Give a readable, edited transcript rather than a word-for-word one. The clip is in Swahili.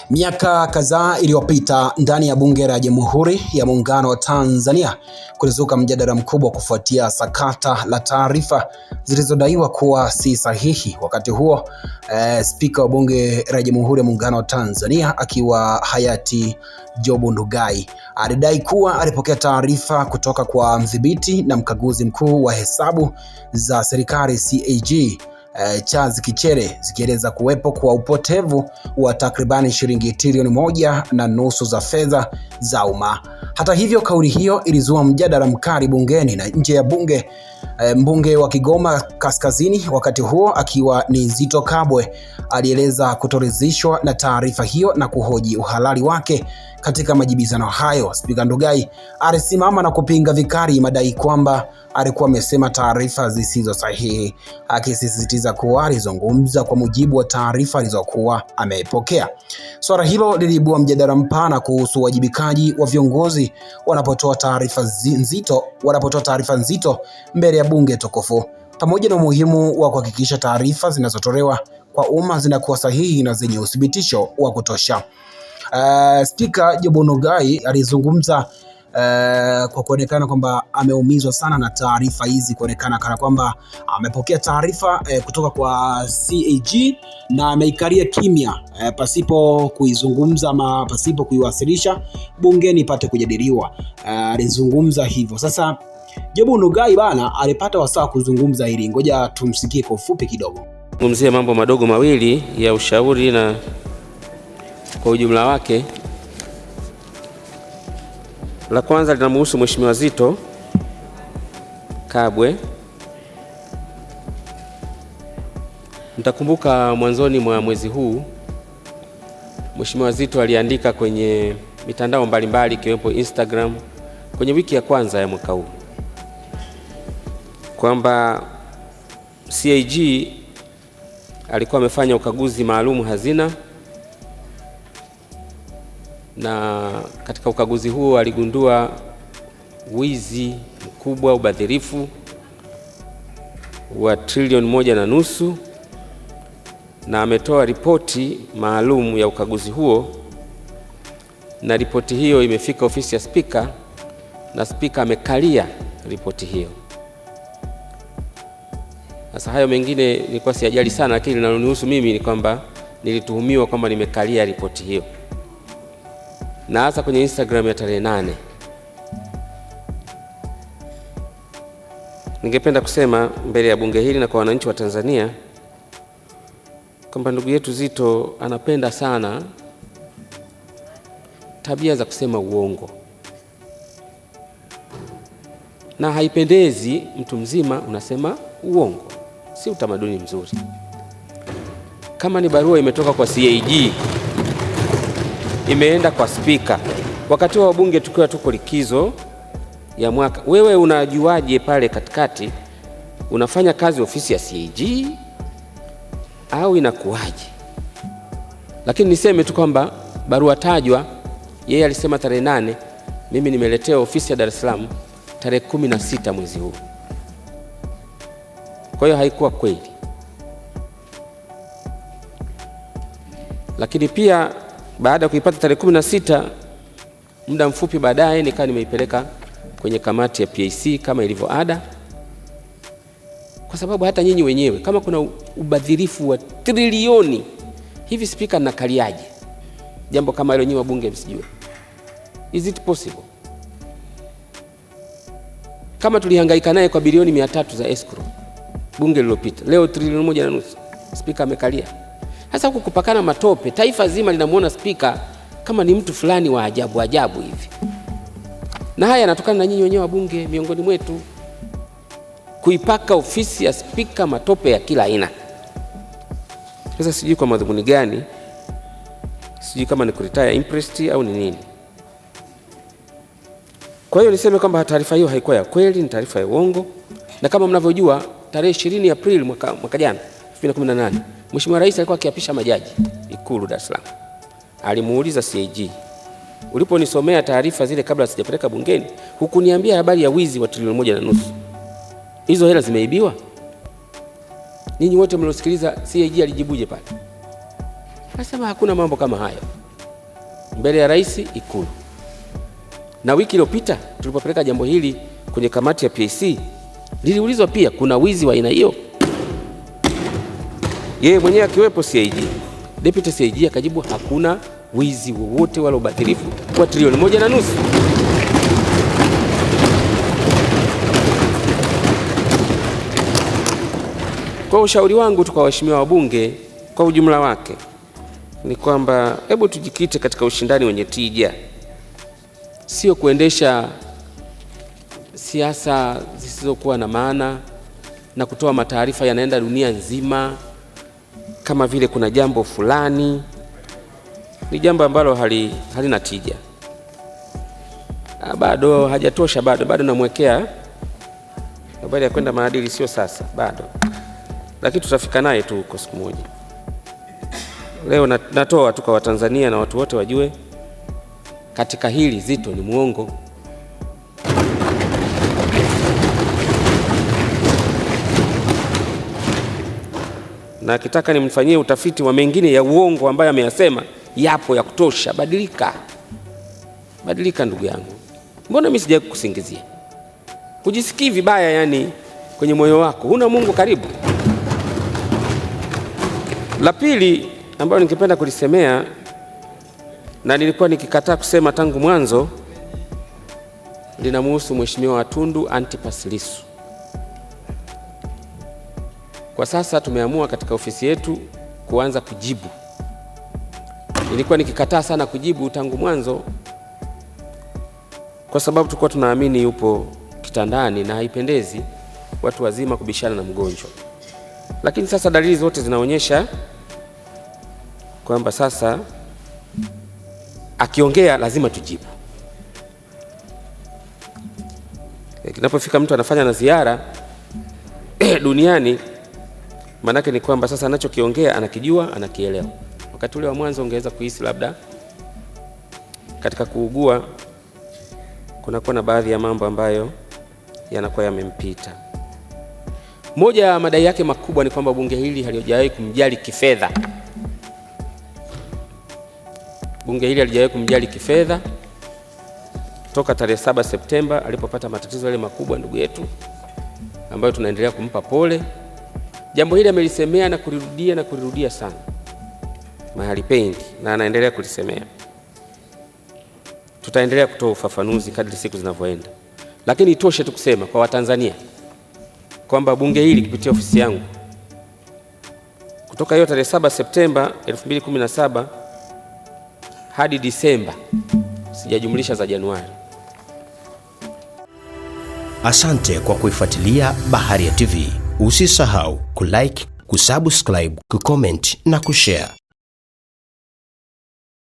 Miaka kadhaa iliyopita ndani ya Bunge la Jamhuri ya Muungano wa Tanzania kulizuka mjadala mkubwa kufuatia sakata la taarifa zilizodaiwa kuwa si sahihi. Wakati huo Spika wa Bunge la Jamhuri ya Muungano wa Tanzania akiwa hayati Job Ndugai alidai kuwa alipokea taarifa kutoka kwa mdhibiti na mkaguzi mkuu wa hesabu za serikali CAG Charles Kichere zikieleza kuwepo kwa upotevu wa takribani shilingi trilioni 1.5 za fedha za umma. Hata hivyo, kauli hiyo ilizua mjadala mkali bungeni na nje ya bunge. Mbunge wa Kigoma Kaskazini wakati huo akiwa ni Zitto Kabwe alieleza kutoridhishwa na taarifa hiyo na kuhoji uhalali wake. Katika majibizano hayo, Spika Ndugai alisimama na kupinga vikali madai kwamba alikuwa amesema taarifa zisizo sahihi, akisisitiza kuwa alizungumza kwa mujibu wa taarifa alizokuwa amepokea. Swala hilo liliibua mjadala mpana kuhusu uwajibikaji wa viongozi wanapotoa taarifa nzito mbele ya bunge tukufu, pamoja na umuhimu wa kuhakikisha taarifa zinazotolewa kwa umma zinakuwa sahihi na zenye uthibitisho wa kutosha. Spika Job Ndugai alizungumza kwa kuonekana kwamba ameumizwa sana na taarifa hizi, kuonekana kana kwamba amepokea taarifa kutoka kwa CAG na ameikalia kimya pasipo kuizungumza ama pasipo kuiwasilisha bungeni ipate kujadiliwa. Alizungumza hivyo. Sasa Job Ndugai bana alipata wasaa kuzungumza hili, ngoja tumsikie kwa ufupi kidogo. Zungumzia mambo madogo mawili ya ushauri na kwa ujumla wake. La kwanza linamhusu Mheshimiwa Zitto Kabwe. Mtakumbuka mwanzoni mwa mwezi huu Mheshimiwa Zitto aliandika kwenye mitandao mbalimbali ikiwepo Instagram kwenye wiki ya kwanza ya mwaka huu kwamba CAG alikuwa amefanya ukaguzi maalum hazina, na katika ukaguzi huo aligundua wizi mkubwa, ubadhirifu wa trilioni 1.5, na ametoa ripoti maalum ya ukaguzi huo, na ripoti hiyo imefika ofisi ya Spika na Spika amekalia ripoti hiyo. Sasa hayo mengine nilikuwa sijajali sana, lakini linalonihusu mimi ni kwamba nilituhumiwa kwamba nimekalia ripoti hiyo, na hasa kwenye Instagram ya tarehe 8. Ningependa kusema mbele ya bunge hili na kwa wananchi wa Tanzania kwamba ndugu yetu Zitto anapenda sana tabia za kusema uongo, na haipendezi mtu mzima unasema uongo, si utamaduni mzuri. Kama ni barua imetoka kwa CAG imeenda kwa Spika wakati wa bunge tukiwa tuko likizo ya mwaka, wewe unajuaje pale katikati unafanya kazi ofisi ya CAG au inakuwaje? Lakini niseme tu kwamba barua tajwa, yeye alisema tarehe 8, mimi nimeletea ofisi ya Dar es Salaam tarehe 16 mwezi huu. Kwa hiyo haikuwa kweli. Lakini pia baada ya kuipata tarehe 16, muda mfupi baadaye nikawa nimeipeleka kwenye kamati ya PAC kama ilivyo ada, kwa sababu hata nyinyi wenyewe kama kuna ubadhirifu wa trilioni hivi, Spika nakaliaje jambo kama hilo? Nyinyi wabunge msijue, is it possible? Kama tulihangaika naye kwa bilioni 300 za escrow bunge lililopita, leo trilioni 1.5 Spika amekalia. Sasa huku kupakana matope, taifa zima linamuona Spika kama ni mtu fulani wa ajabu ajabu hivi, na haya yanatokana na nyinyi wenyewe wabunge miongoni mwetu kuipaka ofisi ya Spika matope ya kila aina. Sasa sijui kwa madhumuni gani, sijui kama ni kuretire impressed au ni nini. Kwa hiyo niseme kwamba taarifa hiyo haikuwa ya kweli, ni taarifa ya uongo. Na kama mnavyojua tarehe 20 Aprili mwaka jana 2018 Mheshimiwa Rais alikuwa akiapisha majaji Ikulu Dar es Salaam. Alimuuliza CAG, uliponisomea taarifa zile kabla sijapeleka bungeni, hukuniambia habari ya wizi wa trilioni 1.5. Hizo hela zimeibiwa? Ninyi wote mliosikiliza CAG alijibuje pale? Anasema hakuna mambo kama hayo. mbele ya rais Ikulu. Na wiki iliyopita tulipopeleka jambo hili kwenye kamati ya PAC, liliulizwa pia kuna wizi wa aina hiyo. Yeye mwenyewe akiwepo CAG, Deputy CAG akajibu hakuna wizi wowote wala ubadhirifu kwa trilioni 1.5. Kwa ushauri wangu tu kwa waheshimiwa wabunge kwa ujumla wake ni kwamba hebu tujikite katika ushindani wenye tija, sio kuendesha siasa zisizokuwa na maana na kutoa mataarifa yanaenda dunia nzima kama vile kuna jambo fulani. Ni jambo ambalo halina tija. Bado hajatosha, bado namwekea habari ya kwenda maadili, sio sasa bado, lakini tutafika naye tu kwa siku moja. Leo natoa tu kwa Watanzania na watu wote wajue katika hili Zitto ni muongo. Na akitaka nimfanyie utafiti wa mengine ya uongo ambayo ameyasema, yapo ya kutosha. Badilika ndugu yangu. Mbona mimi sijawahi kukusingizia? Hujisikii vibaya yani kwenye moyo wako? Huna Mungu karibu? La pili ambayo ningependa kulisemea, na nilikuwa nikikataa kusema tangu mwanzo, linamhusu Mheshimiwa Tundu Antipas Lissu. Kwa sasa tumeamua katika ofisi yetu kuanza kujibu. Nilikuwa nikikataa sana kujibu tangu mwanzo kwa sababu tulikuwa tunaamini yupo kitandani na haipendezi watu wazima kubishana na mgonjwa. Lakini sasa dalili zote zinaonyesha kwamba sasa akiongea lazima tujibu. Kinapofika mtu anafanya na ziara duniani, manake ni kwamba sasa anachokiongea anakijua, anakielewa. Wakati ule wa mwanzo ungeweza kuhisi labda katika kuugua kunakuwa na baadhi ya mambo ambayo yanakuwa yamempita. Moja ya madai yake makubwa ni kwamba bunge hili halijawahi kumjali kifedha. Bunge hili halijawahi kumjali kifedha toka tarehe 7 Septemba alipopata matatizo yale makubwa ndugu yetu, ambayo tunaendelea kumpa pole. Jambo hili amelisemea na kulirudia sana mahali pengi, na anaendelea kulisemea. Tutaendelea kutoa ufafanuzi kadri siku zinavyoenda, lakini itoshe tu kusema kwa Watanzania kwamba bunge hili kupitia ofisi yangu kutoka hiyo tarehe 7 Septemba 2017 hadi Disemba, sijajumlisha za Januari. Asante kwa kuifuatilia Baharia TV. Usisahau kulike, kusubscribe, kucomment na kushare.